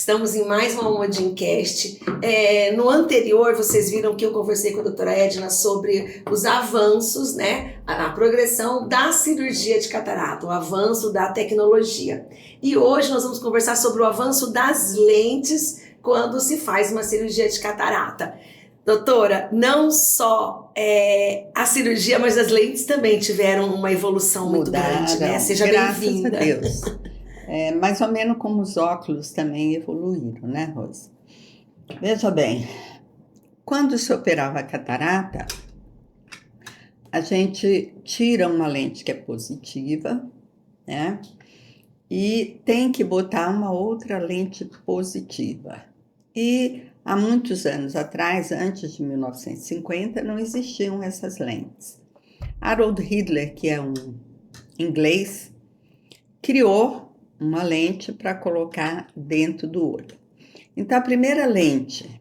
Estamos em mais uma Odimcast. No anterior, vocês viram que eu conversei com a doutora Edna sobre os avanços, né? A progressão da cirurgia de catarata, o avanço da tecnologia. E hoje nós vamos conversar sobre o avanço das lentes quando se faz uma cirurgia de catarata. Doutora, não só a cirurgia, mas as lentes também tiveram uma evolução muito grande, né? Seja bem-vinda. Graças a Deus. Mais ou menos como os óculos também evoluíram, né, Rose? Veja bem, quando se operava a catarata, a gente tira uma lente que é positiva, né? E tem que botar uma outra lente positiva. E há muitos anos atrás, antes de 1950, não existiam essas lentes. Harold Hitler, que é um inglês, criou uma lente para colocar dentro do olho. Então, a primeira lente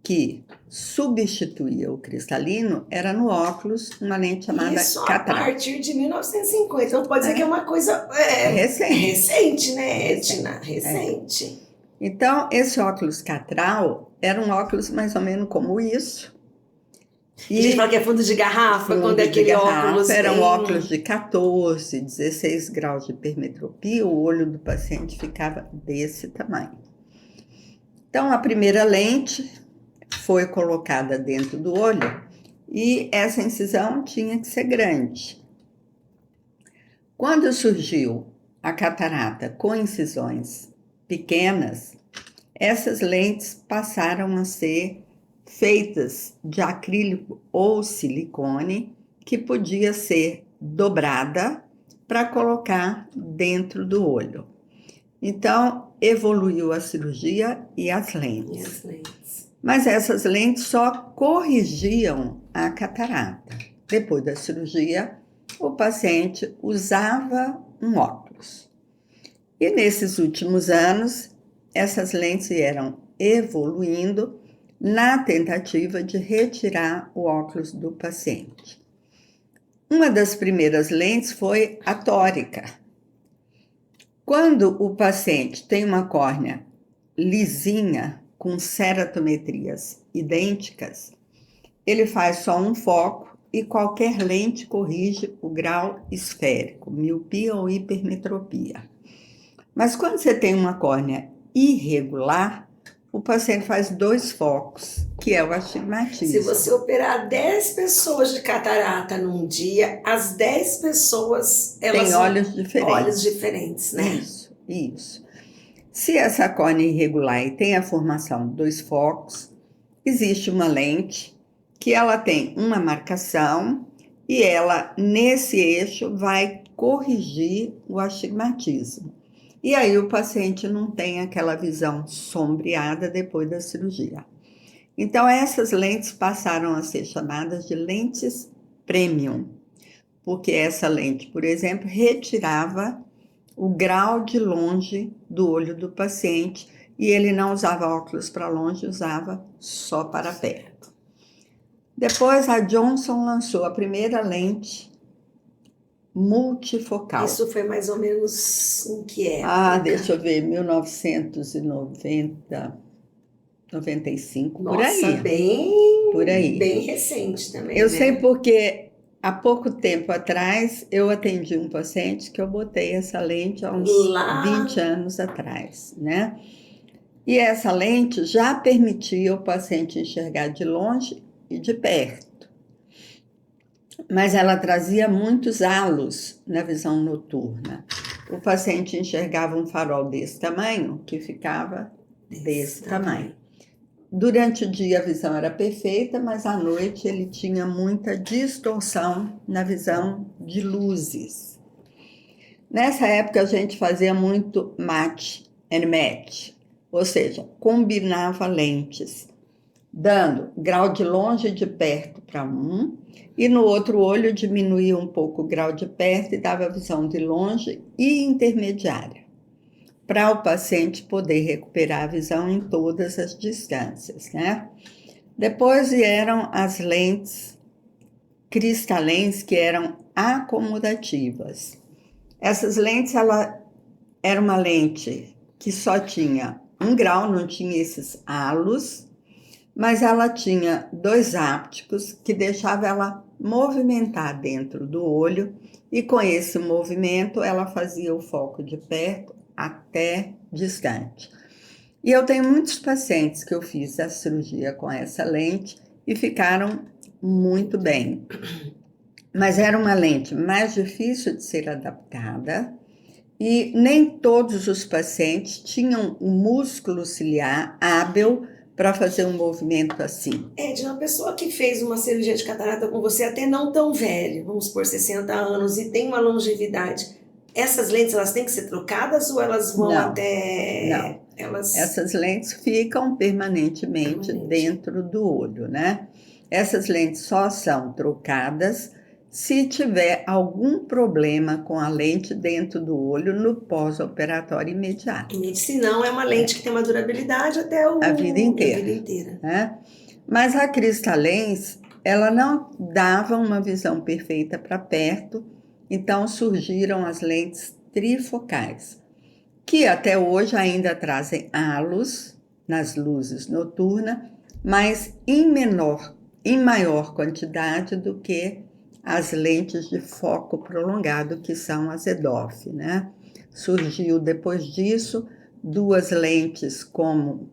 que substituía o cristalino era no óculos, uma lente chamada Isso catarata. a partir de 1950. Então pode dizer que é uma coisa recente, né, Edna? Recente. Então, esse óculos catral era um óculos mais ou menos como isso. E a gente fala que é fundo de garrafa, quando é aquele óculos... Era um óculos de 14, 16 graus de hipermetropia, o olho do paciente ficava desse tamanho. Então, a primeira lente foi colocada dentro do olho e essa incisão tinha que ser grande. Quando surgiu a catarata com incisões pequenas, essas lentes passaram a ser feitas de acrílico ou silicone, que podia ser dobrada para colocar dentro do olho. Então, evoluiu a cirurgia e as lentes. Mas essas lentes só corrigiam a catarata. Depois da cirurgia, o paciente usava um óculos. E nesses últimos anos, essas lentes vieram evoluindo na tentativa de retirar o óculos do paciente. Uma das primeiras lentes foi a tórica. Quando o paciente tem uma córnea lisinha, com ceratometrias idênticas, ele faz só um foco e qualquer lente corrige o grau esférico, miopia ou hipermetropia. Mas quando você tem uma córnea irregular, o paciente faz 2 focos, que é o astigmatismo. Se você operar 10 pessoas de catarata num dia, as 10 pessoas têm olhos diferentes, né? Isso. Se essa córnea é irregular e tem a formação de 2 focos, existe uma lente que ela tem uma marcação e ela, nesse eixo, vai corrigir o astigmatismo. E aí o paciente não tem aquela visão sombreada depois da cirurgia. Então, essas lentes passaram a ser chamadas de lentes premium, porque essa lente, por exemplo, retirava o grau de longe do olho do paciente e ele não usava óculos para longe, usava só para perto. Depois, a Johnson lançou a primeira lente multifocal. Isso foi mais ou menos em que época? Deixa eu ver, 1990, 95, Nossa, por aí. Por aí. Bem recente também, Eu sei porque há pouco tempo atrás eu atendi um paciente que eu botei essa lente há uns 20 anos atrás, né? E essa lente já permitia o paciente enxergar de longe e de perto. Mas ela trazia muitos halos na visão noturna. O paciente enxergava um farol desse tamanho, que ficava desse tamanho. Durante o dia a visão era perfeita, mas à noite ele tinha muita distorção na visão de luzes. Nessa época a gente fazia muito match and match, ou seja, combinava lentes, dando grau de longe e de perto para um, e no outro olho diminuía um pouco o grau de perto e dava visão de longe e intermediária, para o paciente poder recuperar a visão em todas as distâncias, né? Depois vieram as lentes cristalines, que eram acomodativas. Essas lentes, ela era uma lente que só tinha 1 grau, não tinha esses halos, mas ela tinha 2 ápticos que deixavam ela movimentar dentro do olho, e com esse movimento ela fazia o foco de perto até distante. E eu tenho muitos pacientes que eu fiz a cirurgia com essa lente e ficaram muito bem. Mas era uma lente mais difícil de ser adaptada e nem todos os pacientes tinham um músculo ciliar hábil para fazer um movimento assim. De uma pessoa que fez uma cirurgia de catarata com você, até não tão velho, vamos por 60 anos, e tem uma longevidade, essas lentes elas têm que ser trocadas ou elas vão até... Não. Essas lentes ficam permanentemente dentro do olho, né? Essas lentes só são trocadas se tiver algum problema com a lente dentro do olho no pós-operatório imediato. Se não, é uma lente que tem uma durabilidade até a vida inteira. Né? Mas a Cristalens, ela não dava uma visão perfeita para perto, então surgiram as lentes trifocais, que até hoje ainda trazem halos nas luzes noturnas, mas em maior quantidade do que as lentes de foco prolongado, que são as EDOF, né? Surgiu depois disso 2 lentes como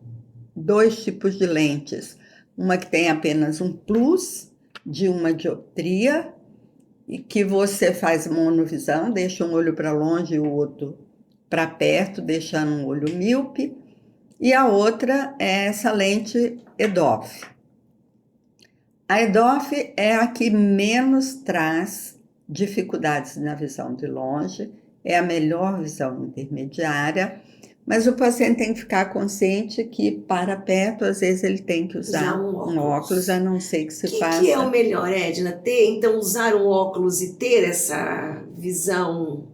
2 tipos de lentes, uma que tem apenas um plus de uma dioptria e que você faz monovisão, deixa um olho para longe e o outro para perto, deixando um olho míope, e a outra é essa lente EDOF. A EDOF é a que menos traz dificuldades na visão de longe, é a melhor visão intermediária, mas o paciente tem que ficar consciente que para perto, às vezes ele tem que usar um óculos, a não ser que se faça... O que é o melhor, Edna? Então, usar um óculos e ter essa visão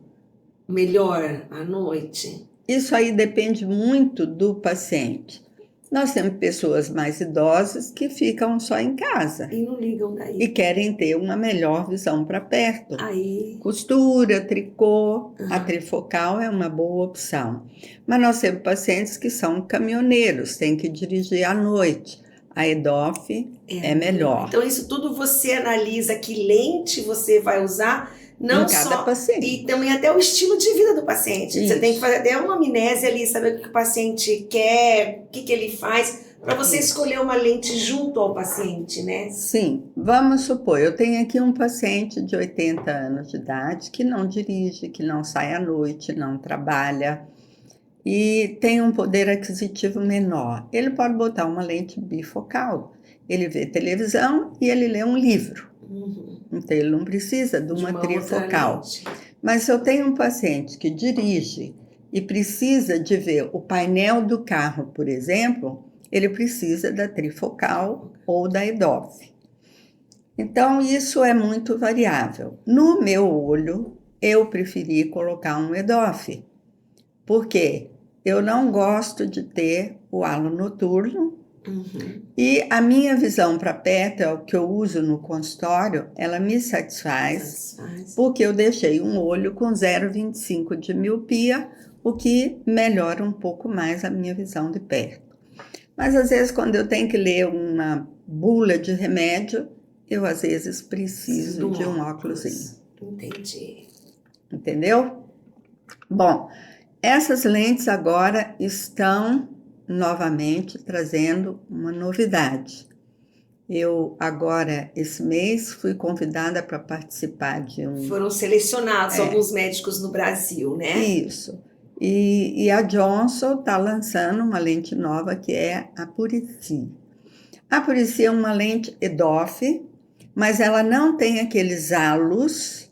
melhor à noite? Isso aí depende muito do paciente. Nós temos pessoas mais idosas que ficam só em casa. E não ligam daí. E querem ter uma melhor visão para perto. Aí. Costura, tricô, a trifocal é uma boa opção. Mas nós temos pacientes que são caminhoneiros, têm que dirigir à noite. A EDOF é melhor. Então isso tudo você analisa que lente você vai usar, não em cada só paciente. E também até o estilo de vida do paciente. Isso. Você tem que fazer até uma amnésia ali, saber o que o paciente quer, o que ele faz, para você escolher uma lente junto ao paciente, né? Sim, vamos supor, eu tenho aqui um paciente de 80 anos de idade que não dirige, que não sai à noite, não trabalha e tem um poder aquisitivo menor. Ele pode botar uma lente bifocal. Ele vê televisão e ele lê um livro. Então, ele não precisa de uma trifocal. Mas se eu tenho um paciente que dirige e precisa de ver o painel do carro, por exemplo, ele precisa da trifocal ou da EDOF. Então, isso é muito variável. No meu olho, eu preferi colocar um EDOF. Por quê? Eu não gosto de ter o halo noturno. E a minha visão para perto, é o que eu uso no consultório, ela me satisfaz porque eu deixei um olho com 0,25 de miopia, o que melhora um pouco mais a minha visão de perto. Mas às vezes quando eu tenho que ler uma bula de remédio, eu às vezes preciso de um óculosinho. Entendi. Entendeu? Bom, essas lentes agora estão novamente trazendo uma novidade. Eu agora, esse mês, fui convidada para participar de um... Foram selecionados alguns médicos no Brasil, né? Isso. E a Johnson está lançando uma lente nova que é a Purici. A Purici é uma lente EDOF, mas ela não tem aqueles halos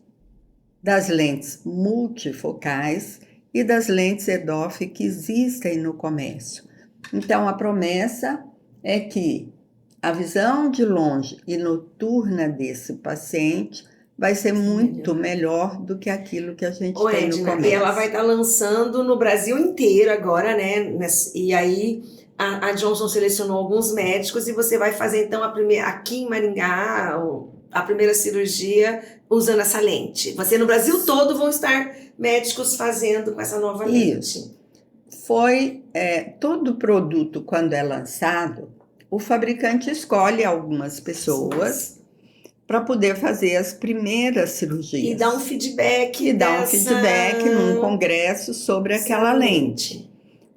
das lentes multifocais e das lentes EDOF que existem no comércio. Então, a promessa é que a visão de longe e noturna desse paciente vai ser muito melhor do que aquilo que a gente tem no comércio. E ela vai estar lançando no Brasil inteiro agora, né? E aí a Johnson selecionou alguns médicos e você vai fazer então aqui em Maringá a primeira cirurgia usando essa lente. Você no Brasil todo vão estar médicos fazendo com essa nova lente. todo produto, quando é lançado, o fabricante escolhe algumas pessoas para poder fazer as primeiras cirurgias. E dá um feedback. E dá um feedback num congresso sobre aquela lente.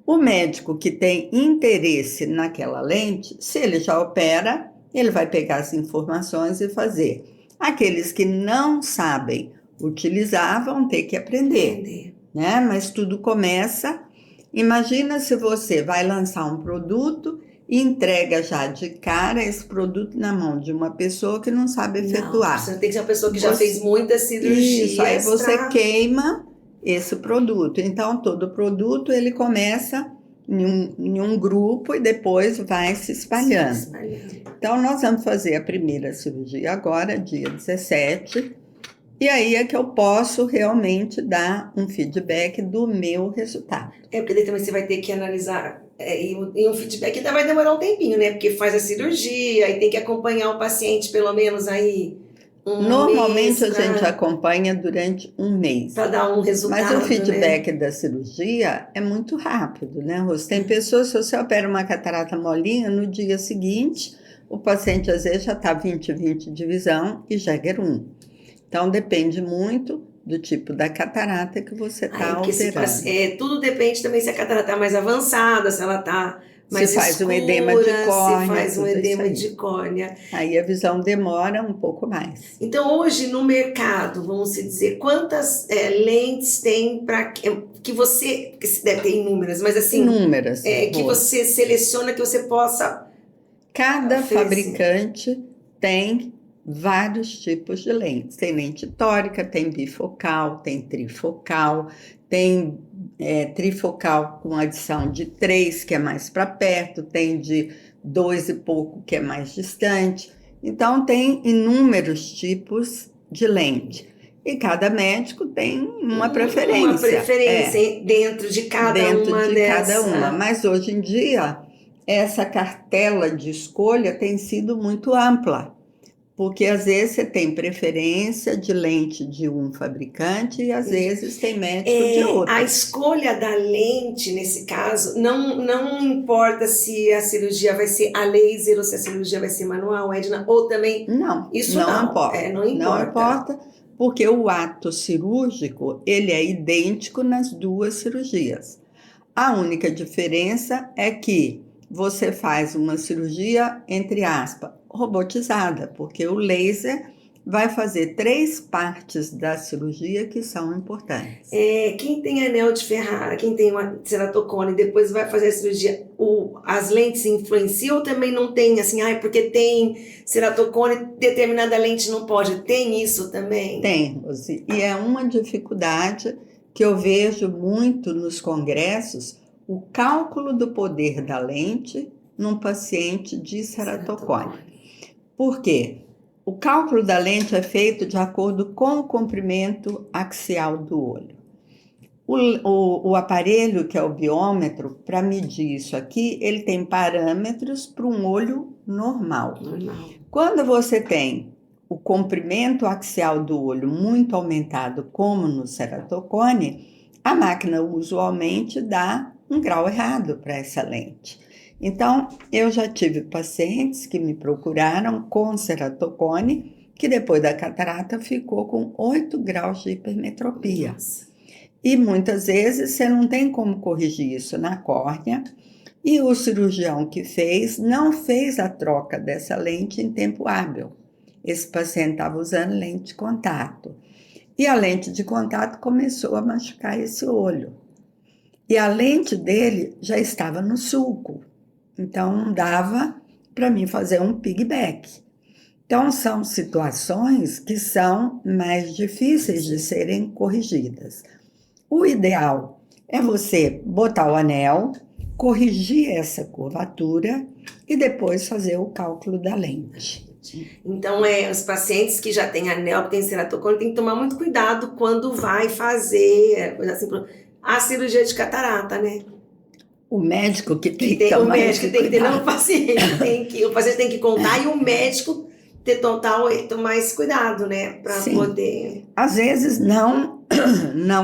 O médico que tem interesse naquela lente, se ele já opera, ele vai pegar as informações e fazer. Aqueles que não sabem utilizar vão ter que aprender. Né? Mas tudo começa... Imagina se você vai lançar um produto e entrega já de cara esse produto na mão de uma pessoa que não sabe efetuar. Você tem que ser uma pessoa que já fez muitas cirurgias. Isso, aí você queima esse produto. Então, todo produto ele começa em um grupo e depois vai se espalhando. Então, nós vamos fazer a primeira cirurgia agora, dia 17. E aí é que eu posso realmente dar um feedback do meu resultado. Porque daí também você vai ter que analisar, e um feedback ainda vai demorar um tempinho, né? Porque faz a cirurgia e tem que acompanhar o paciente pelo menos aí Normalmente a gente acompanha durante um mês. Para dar um resultado. Mas o feedback da cirurgia é muito rápido, né, Rose? Tem pessoas, se você opera uma catarata molinha, no dia seguinte, o paciente às vezes já está 20/20 de visão e Jäger 1. Então, depende muito do tipo da catarata que você está operando. Tudo depende também se a catarata está mais avançada, se ela está mais se faz escura, um edema de córnea. Se faz um edema de córnea. Aí a visão demora um pouco mais. Então, hoje no mercado, vamos dizer, quantas lentes tem para que você deve ter inúmeras, mas assim... Inúmeras. Que você seleciona que você possa... Cada fabricante tem vários tipos de lentes. Tem lente tórica, tem bifocal, tem trifocal, tem trifocal com adição de 3, que é mais para perto, tem de 2 e pouco, que é mais distante. Então, tem inúmeros tipos de lente. E cada médico tem uma preferência. Uma preferência dentro de cada uma. Mas hoje em dia, essa cartela de escolha tem sido muito ampla. Porque às vezes você tem preferência de lente de um fabricante e às vezes tem médico de outro. A escolha da lente, nesse caso, não importa se a cirurgia vai ser a laser ou se a cirurgia vai ser manual, Edna, ou também... Não, isso não importa. Não importa, porque o ato cirúrgico, ele é idêntico nas duas cirurgias. A única diferença é que você faz uma cirurgia, entre aspas, robotizada, porque o laser vai fazer 3 partes da cirurgia que são importantes. Quem tem anel de Ferrara, quem tem uma ceratocone, depois vai fazer a cirurgia, as lentes influenciam ou também não tem, assim, porque tem ceratocone, determinada lente não pode? Tem isso também? Tem, Rose, e é uma dificuldade que eu vejo muito nos congressos, o cálculo do poder da lente num paciente de ceratocone. Por quê? O cálculo da lente é feito de acordo com o comprimento axial do olho. O aparelho, que é o biômetro, para medir isso aqui, ele tem parâmetros para um olho normal. Quando você tem o comprimento axial do olho muito aumentado, como no ceratocone, a máquina usualmente dá um grau errado para essa lente. Então, eu já tive pacientes que me procuraram com ceratocone, que depois da catarata ficou com 8 graus de hipermetropia. Nossa. E muitas vezes você não tem como corrigir isso na córnea, e o cirurgião que fez não fez a troca dessa lente em tempo hábil. Esse paciente estava usando lente de contato. E a lente de contato começou a machucar esse olho. E a lente dele já estava no sulco. Então, não dava para mim fazer um pigback. Então, são situações que são mais difíceis de serem corrigidas. O ideal é você botar o anel, corrigir essa curvatura e depois fazer o cálculo da lente. Então, os pacientes que já têm anel, que têm ceratocone, tem que tomar muito cuidado quando vai fazer a cirurgia de catarata, né? O médico que tem que tomar. O médico tem que ter, não o paciente. O paciente tem que contar e o médico ter tomar esse cuidado, né? Para poder... Às vezes não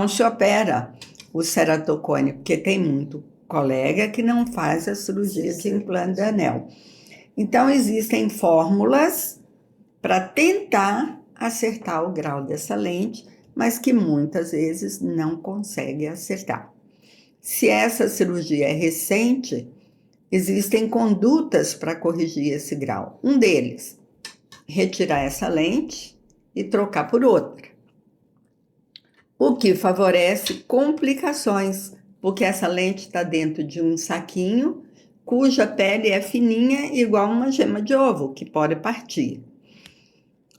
se opera o ceratocone, porque tem muito colega que não faz a cirurgia de implante de anel. Então, existem fórmulas para tentar acertar o grau dessa lente, mas que muitas vezes não consegue acertar. Se essa cirurgia é recente, existem condutas para corrigir esse grau. Um deles, retirar essa lente e trocar por outra. O que favorece complicações, porque essa lente está dentro de um saquinho cuja pele é fininha, igual uma gema de ovo, que pode partir.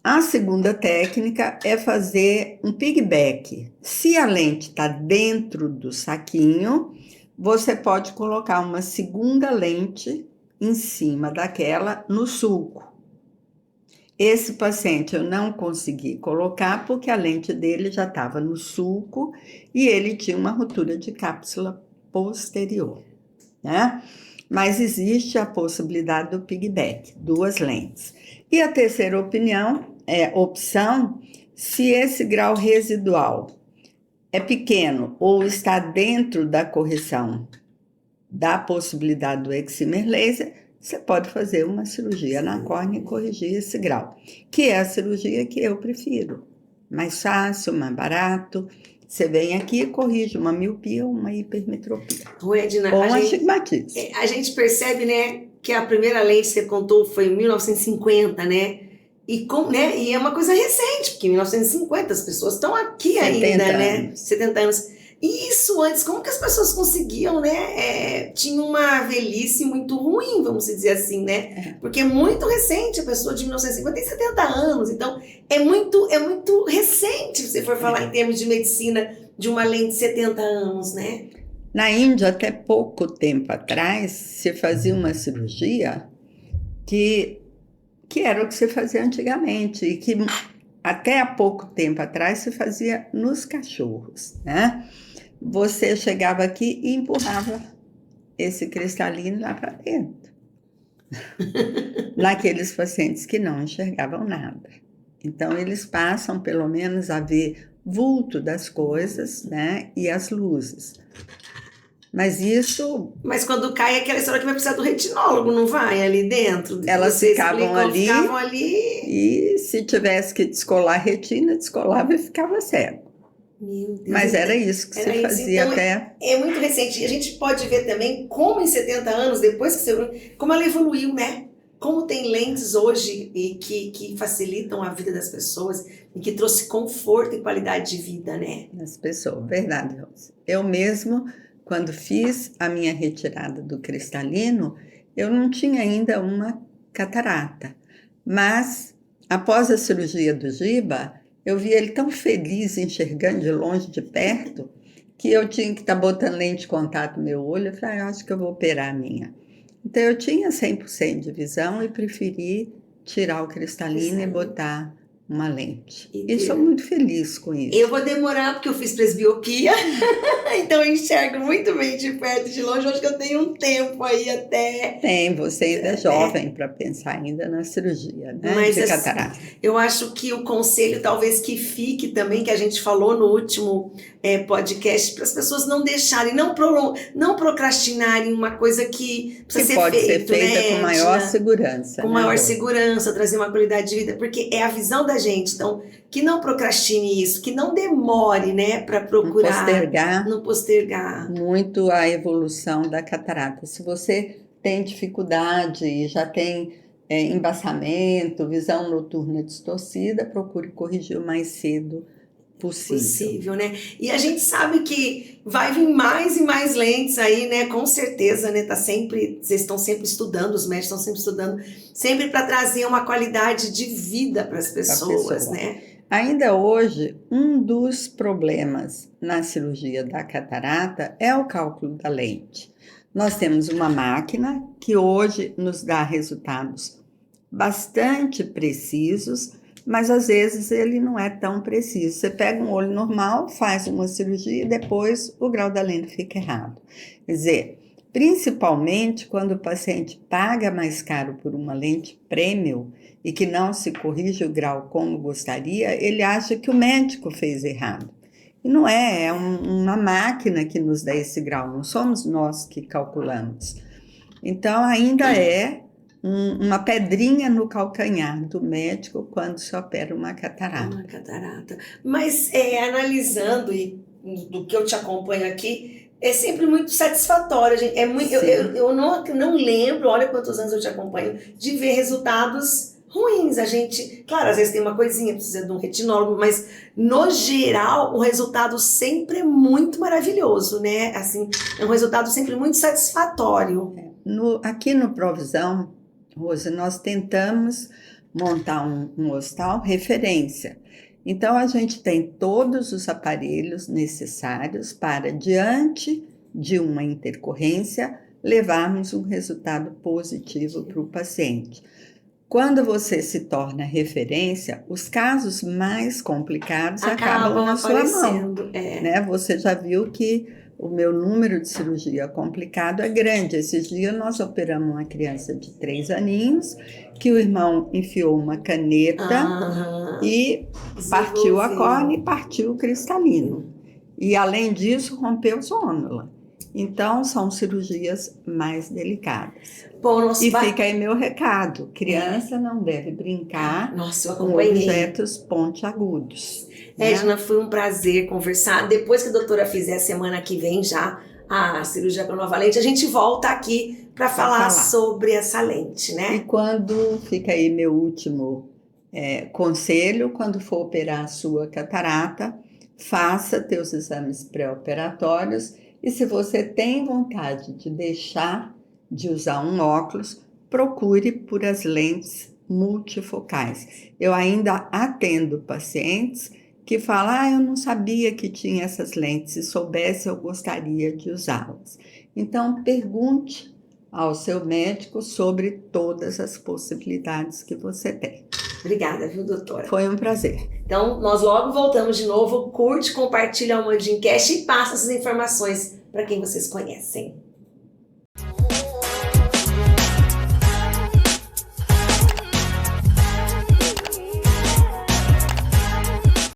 A segunda técnica é fazer um piggyback. Se a lente está dentro do saquinho, você pode colocar uma segunda lente em cima daquela no sulco. Esse paciente eu não consegui colocar porque a lente dele já estava no sulco e ele tinha uma ruptura de cápsula posterior, né? Mas existe a possibilidade do piggyback, 2 lentes. E a terceira opção, se esse grau residual é pequeno ou está dentro da correção da possibilidade do excimer laser, você pode fazer uma cirurgia na córnea e corrigir esse grau, que é a cirurgia que eu prefiro. Mais fácil, mais barato. Você vem aqui e corrige uma miopia ou uma hipermetropia. Edna, ou astigmatismo. A gente percebe, né, que a primeira lente que você contou foi em 1950, né? E é uma coisa recente, porque em 1950 as pessoas estão aqui ainda, né? 70 anos. E isso antes, como que as pessoas conseguiam, né? Tinha uma velhice muito ruim, vamos dizer assim, né? Porque é muito recente, a pessoa de 1950 tem 70 anos, então é muito recente, se você for falar em termos de medicina, de uma lente de 70 anos, né? Na Índia, até pouco tempo atrás, se fazia uma cirurgia que era o que se fazia antigamente, e que até há pouco tempo atrás se fazia nos cachorros, né? Você chegava aqui e empurrava esse cristalino lá para dentro. Naqueles pacientes que não enxergavam nada. Então, eles passam, pelo menos, a ver vulto das coisas, né? E as luzes. Mas quando cai é aquela história que vai precisar do retinólogo, não vai? Ali dentro? Elas ficavam ali. E se tivesse que descolar a retina, descolava e ficava cego. Meu Deus. Mas era isso que se fazia então, até... É muito recente. E a gente pode ver também como em 70 anos, depois que você... Como ela evoluiu, né? Como tem lentes hoje e que facilitam a vida das pessoas e que trouxe conforto e qualidade de vida, né? Das pessoas, verdade, Rose. Eu mesmo, quando fiz a minha retirada do cristalino, eu não tinha ainda uma catarata. Mas, após a cirurgia do Giba, eu vi ele tão feliz enxergando de longe, de perto, que eu tinha que estar botando lente de contato no meu olho. Eu falei, eu acho que eu vou operar a minha. Então, eu tinha 100% de visão e preferi tirar o cristalino e botar uma lente. E sou muito feliz com isso. Eu vou demorar porque eu fiz presbiopia, então eu enxergo muito bem de perto e de longe. Eu acho que eu tenho um tempo aí até... Tem, você ainda é jovem para pensar ainda na cirurgia, né? Mas, de catarata. Assim, eu acho que o conselho talvez que fique também, que a gente falou no último podcast, para as pessoas não deixarem, não procrastinarem uma coisa que precisa ser pode ser feita, né, com maior segurança. Com maior segurança, trazer uma qualidade de vida, porque é a visão da gente. Então, que não procrastine isso, que não demore, né, para procurar. Não postergar. Muito a evolução da catarata. Se você tem dificuldade e já tem embaçamento, visão noturna distorcida, procure corrigir o mais cedo possível, né? E a gente sabe que vai vir mais e mais lentes aí, né? Com certeza, né? Vocês estão sempre estudando, os médicos estão sempre estudando, sempre para trazer uma qualidade de vida para as pessoas, né? Ainda hoje, um dos problemas na cirurgia da catarata é o cálculo da lente. Nós temos uma máquina que hoje nos dá resultados bastante precisos, mas às vezes ele não é tão preciso. Você pega um olho normal, faz uma cirurgia e depois o grau da lente fica errado. Quer dizer, principalmente quando o paciente paga mais caro por uma lente premium e que não se corrige o grau como gostaria, ele acha que o médico fez errado. E não é uma máquina que nos dá esse grau, não somos nós que calculamos. Então, ainda é uma pedrinha no calcanhar do médico quando se opera uma catarata. Uma catarata. Mas analisando, e do que eu te acompanho aqui, é sempre muito satisfatório. Gente. Eu não lembro, olha quantos anos eu te acompanho, de ver resultados ruins. A gente, claro, às vezes tem uma coisinha, precisa de um retinólogo, mas no geral o resultado sempre é muito maravilhoso, né? Assim, é um resultado sempre muito satisfatório. Aqui no Provisão, Rose, nós tentamos montar um hospital referência. Então, a gente tem todos os aparelhos necessários para, diante de uma intercorrência, levarmos um resultado positivo para o paciente. Quando você se torna referência, os casos mais complicados acabam na sua mão. Né? Você já viu que o meu número de cirurgia complicado é grande. Esses dias nós operamos uma criança de 3 aninhos, que o irmão enfiou uma caneta e partiu a córnea e partiu o cristalino. E além disso, rompeu zônula. Então, são cirurgias mais delicadas. Bom, fica aí meu recado. Criança não deve brincar com objetos pontiagudos. Edna, foi um prazer conversar. Depois que a doutora fizer semana que vem já a cirurgia com a nova lente, a gente volta aqui para falar sobre essa lente, né? E quando, fica aí meu último conselho, quando for operar a sua catarata, faça teus exames pré-operatórios e se você tem vontade de deixar de usar um óculos, procure por as lentes multifocais. Eu ainda atendo pacientes que falam, eu não sabia que tinha essas lentes, se soubesse eu gostaria de usá-las. Então, pergunte ao seu médico sobre todas as possibilidades que você tem. Obrigada, viu, doutora? Foi um prazer. Então, nós logo voltamos de novo. Curte, compartilha o Mandingcast e passa essas informações para quem vocês conhecem.